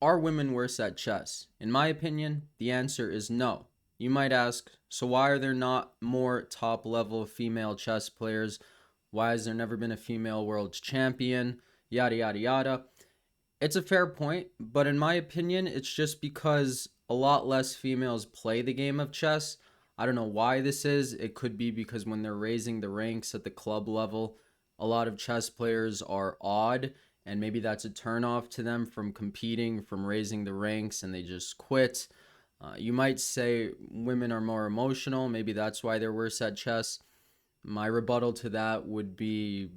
Are women worse at chess? In my opinion, the answer is no. You might ask, so why are there not more top level female chess players? Why has there never been a female world champion? Yada, yada, yada. It's a fair point, but in my opinion, it's just because a lot less females play the game of chess. I don't know why this is. It could be because when they're raising the ranks at the club level, a lot of chess players are odd, and maybe that's a turnoff to them from competing, from raising the ranks, and they just quit. You might say women are more emotional. Maybe that's why they're worse at chess. My rebuttal to that would be,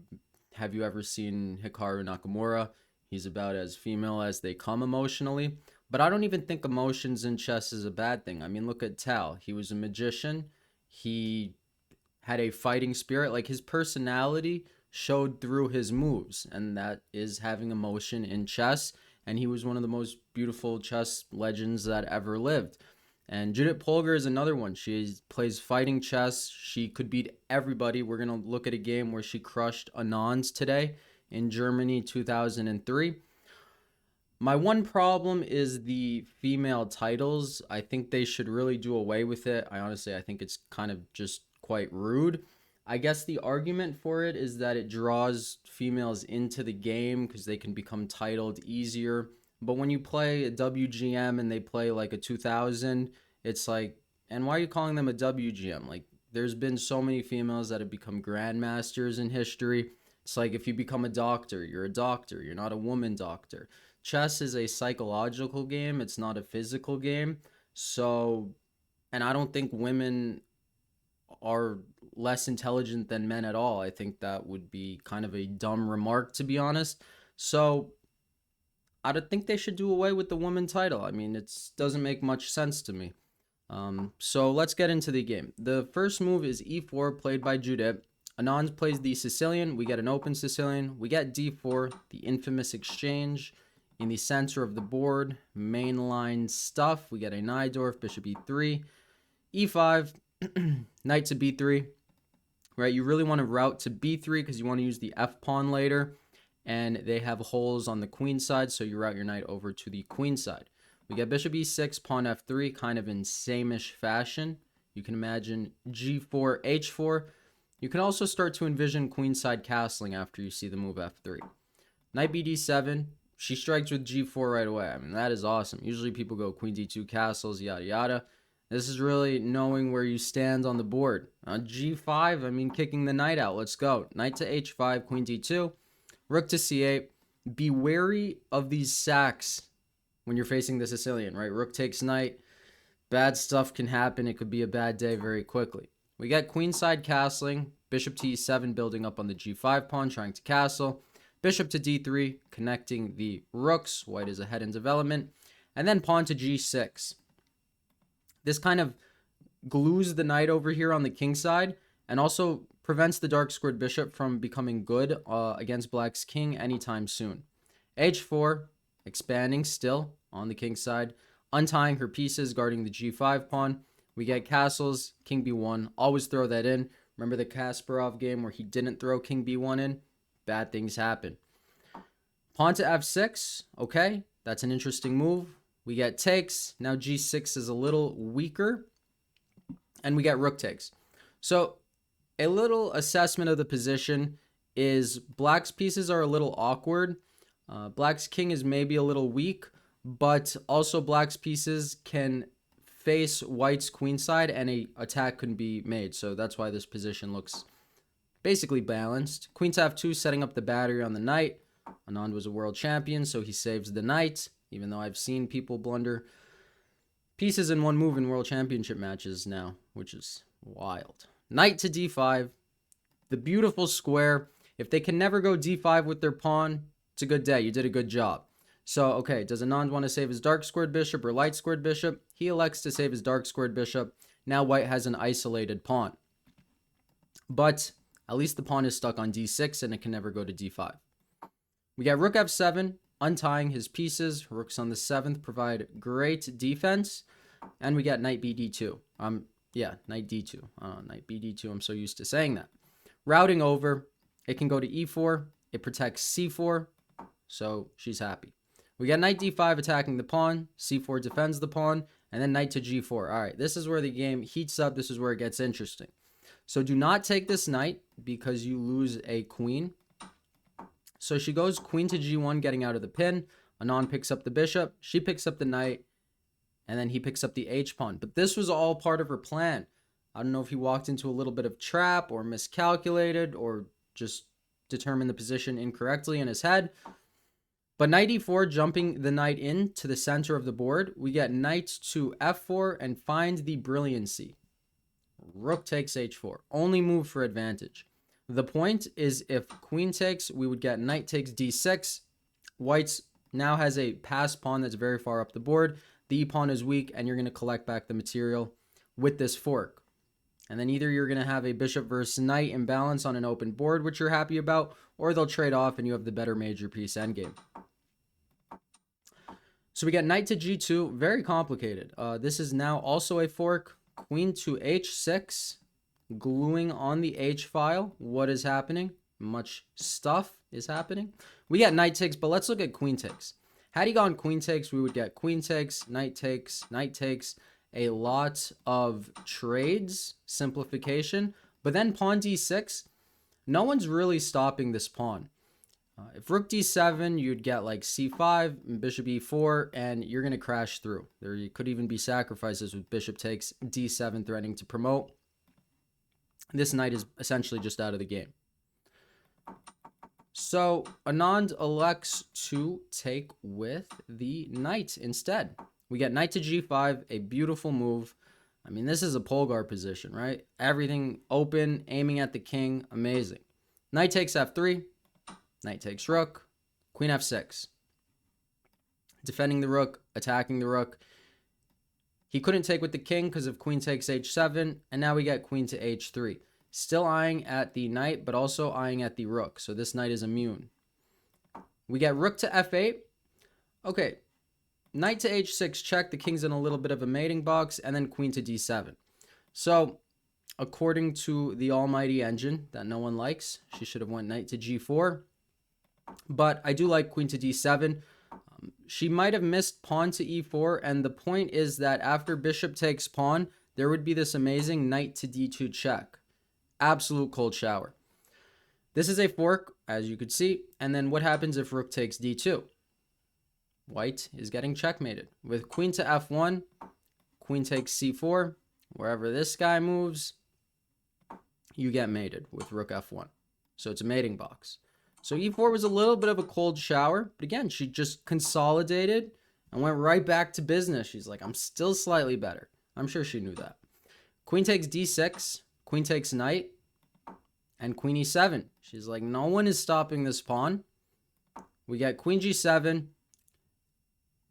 have you ever seen Hikaru Nakamura? He's about as female as they come emotionally. But I don't even think emotions in chess is a bad thing. I mean, look at Tal. He was a magician. He had a fighting spirit. Like, his personality showed through his moves, and that is having emotion in chess. And he was one of the most beautiful chess legends that ever lived. And Judit Polgar is another one. She plays fighting chess. She could beat everybody. We're going to look at a game where she crushed Anons today in Germany 2003. My one problem is the female titles. I think they should really do away with it. I think it's kind of just quite rude. I guess the argument for it is that it draws females into the game because they can become titled easier. But when you play a WGM and they play like a 2000, it's like, and why are you calling them a WGM? Like, there's been so many females that have become grandmasters in history. It's like if you become a doctor, you're a doctor. You're not a woman doctor. Chess is a psychological game. It's not a physical game. So, and I don't think women are less intelligent than men at all. I think that would be kind of a dumb remark, to be honest. So, I don't think they should do away with the woman title. I mean, it doesn't make much sense to me. So let's get into the game. The first move is e4, played by Judit. Anand plays the Sicilian. We get an open Sicilian. We get d4, the infamous exchange. In the center of the board, mainline stuff. We get a Najdorf, bishop e3, e5, knight to b3. Right, you really want to route to b3 because you want to use the f pawn later, and they have holes on the queen side, so you route your knight over to the queen side. We get bishop e6, pawn f3, kind of in same-ish fashion. You can imagine g4, h4. You can also start to envision queenside castling after you see the move f3. Knight bd7. She strikes with g4 right away. I mean, that is awesome. Usually people go queen d2 castles, yada yada. This is really knowing where you stand on the board. On g5, I mean, kicking the knight out. Let's go. Knight to h5, queen d2, rook to c8. Be wary of these sacks when you're facing the Sicilian, right? Rook takes knight. Bad stuff can happen. It could be a bad day very quickly. We got queenside castling. Bishop to e7, building up on the g5 pawn, trying to castle. Bishop to d3, connecting the rooks. White is ahead in development. And then pawn to g6. This kind of glues the knight over here on the king side and also prevents the dark squared bishop from becoming good against black's king anytime soon. h4, expanding still on the king side, untying her pieces, guarding the g5 pawn. We get castles, king b1. Always throw that in. Remember the Kasparov game where he didn't throw king b1 in? Bad things happen. Pawn to f6. Okay, that's an interesting move. We get takes. Now g6 is a little weaker. And we get rook takes. So a little assessment of the position is black's pieces are a little awkward. Black's king is maybe a little weak, but also black's pieces can face white's queenside and a attack can be made. So that's why this position looks basically balanced. Queen to f2, setting up the battery on the knight. Anand was a world champion, so he saves the knight, even though I've seen people blunder pieces in one move in world championship matches now, which is wild. Knight to d5, the beautiful square. If they can never go d5 with their pawn, it's a good day. You did a good job. So, okay, does Anand want to save his dark squared bishop or light squared bishop? He elects to save his dark squared bishop. Now white has an isolated pawn. But at least the pawn is stuck on d6 and it can never go to d5. We got rook f7, untying his pieces. Rooks on the 7th provide great defense. And we got knight bd2. Knight d2. Knight bd2. I'm so used to saying that. Routing over. It can go to e4. It protects c4. So she's happy. We got knight d5 attacking the pawn, c4 defends the pawn, and then knight to g4. All right, this is where the game heats up. This is where it gets interesting. So do not take this knight because you lose a queen. So she goes queen to g1, getting out of the pin. Anand picks up the bishop. She picks up the knight. And then he picks up the h-pawn. But this was all part of her plan. I don't know if he walked into a little bit of trap or miscalculated or just determined the position incorrectly in his head. But knight e4, jumping the knight into the center of the board, we get knight to f4 and find the brilliancy. Rook takes h4. Only move for advantage. The point is if queen takes, we would get knight takes d6. White's now has a passed pawn that's very far up the board. The e-pawn is weak, and you're going to collect back the material with this fork. And then either you're going to have a bishop versus knight imbalance on an open board, which you're happy about, or they'll trade off and you have the better major piece endgame. So we got knight to g2, very complicated. This is now also a fork. Queen to h6, gluing on the h file. What is happening? Much stuff is happening. We got knight takes, but let's look at queen takes. Had he gone queen takes, we would get queen takes, knight takes, knight takes, a lot of trades, simplification. But then pawn d6, no one's really stopping this pawn. If rook d7, you'd get like c5, bishop e4, and you're going to crash through. There could even be sacrifices with bishop takes d7 threatening to promote. This knight is essentially just out of the game. So Anand elects to take with the knight instead. We get knight to g5, a beautiful move. I mean, this is a Polgar position, right? Everything open, aiming at the king, amazing. Knight takes f3, knight takes rook, queen f6. Defending the rook, attacking the rook. He couldn't take with the king because of queen takes h7, and now we get queen to h3. Still eyeing at the knight, but also eyeing at the rook. So this knight is immune. We get rook to f8. Okay, knight to h6 check. The king's in a little bit of a mating box. And then queen to d7. So according to the almighty engine that no one likes, she should have went knight to g4. But I do like queen to d7. She might have missed pawn to e4. And the point is that after bishop takes pawn, there would be this amazing knight to d2 check. Absolute cold shower. This is a fork, as you could see. And then what happens if rook takes d2? White is getting checkmated. With queen to f1, queen takes c4. Wherever this guy moves, you get mated with rook f1. So it's a mating box. So e4 was a little bit of a cold shower. But again, she just consolidated and went right back to business. She's like, I'm still slightly better. I'm sure she knew that. Queen takes d6. Queen takes knight, and queen e7. She's like, no one is stopping this pawn. We get queen g7,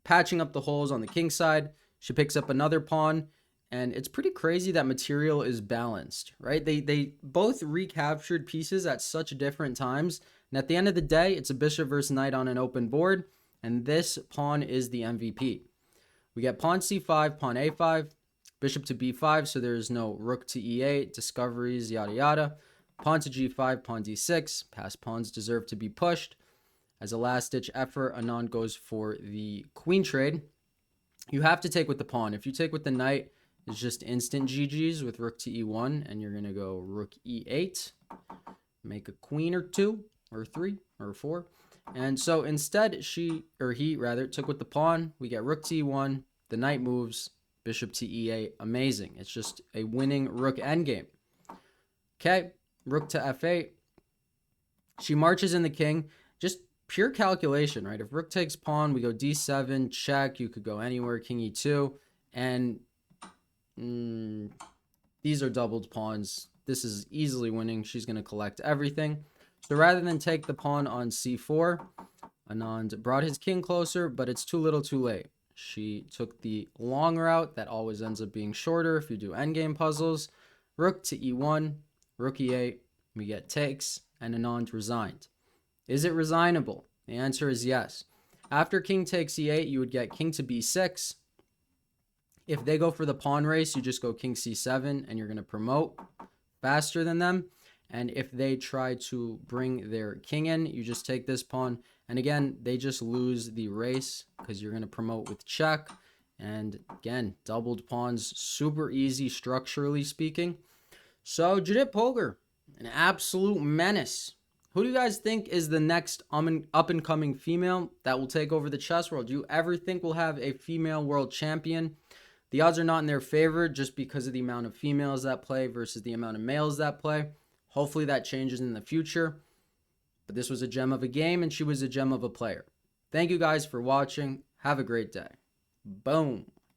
patching up the holes on the king side. She picks up another pawn, and it's pretty crazy that material is balanced, right? They both recaptured pieces at such different times, and at the end of the day, it's a bishop versus knight on an open board, and this pawn is the MVP. We get pawn c5, pawn a5, bishop to b5, so there's no rook to e8, discoveries, yada yada. Pawn to g5, pawn d6. Past pawns deserve to be pushed. As a last-ditch effort, Anand goes for the queen trade. You have to take with the pawn. If you take with the knight, it's just instant GG's with rook to e1, and you're going to go rook e8. Make a queen or two, or three, or four. And so instead, he took with the pawn. We get rook to e1. The knight moves. Bishop to e8, amazing. It's just a winning rook endgame. Okay, rook to f8. She marches in the king. Just pure calculation, right? If rook takes pawn, we go d7, check. You could go anywhere, king e2. And these are doubled pawns. This is easily winning. She's going to collect everything. So rather than take the pawn on c4, Anand brought his king closer, but it's too little too late. She took the long route that always ends up being shorter if you do endgame puzzles. Rook to e1, rook e8, we get takes, and Anand resigned. Is it resignable? The answer is yes. After king takes e8, you would get king to b6. If they go for the pawn race, you just go king c7, and you're going to promote faster than them. And if they try to bring their king in, you just take this pawn And again, they just lose the race because you're going to promote with check. And again, doubled pawns, super easy structurally speaking. So Judit Polgar, an absolute menace. Who do you guys think is the next up and coming female that will take over the chess world? Do you ever think we'll have a female world champion? The odds are not in their favor just because of the amount of females that play versus the amount of males that play. Hopefully that changes in the future. But this was a gem of a game and she was a gem of a player. Thank you guys for watching. Have a great day. Boom.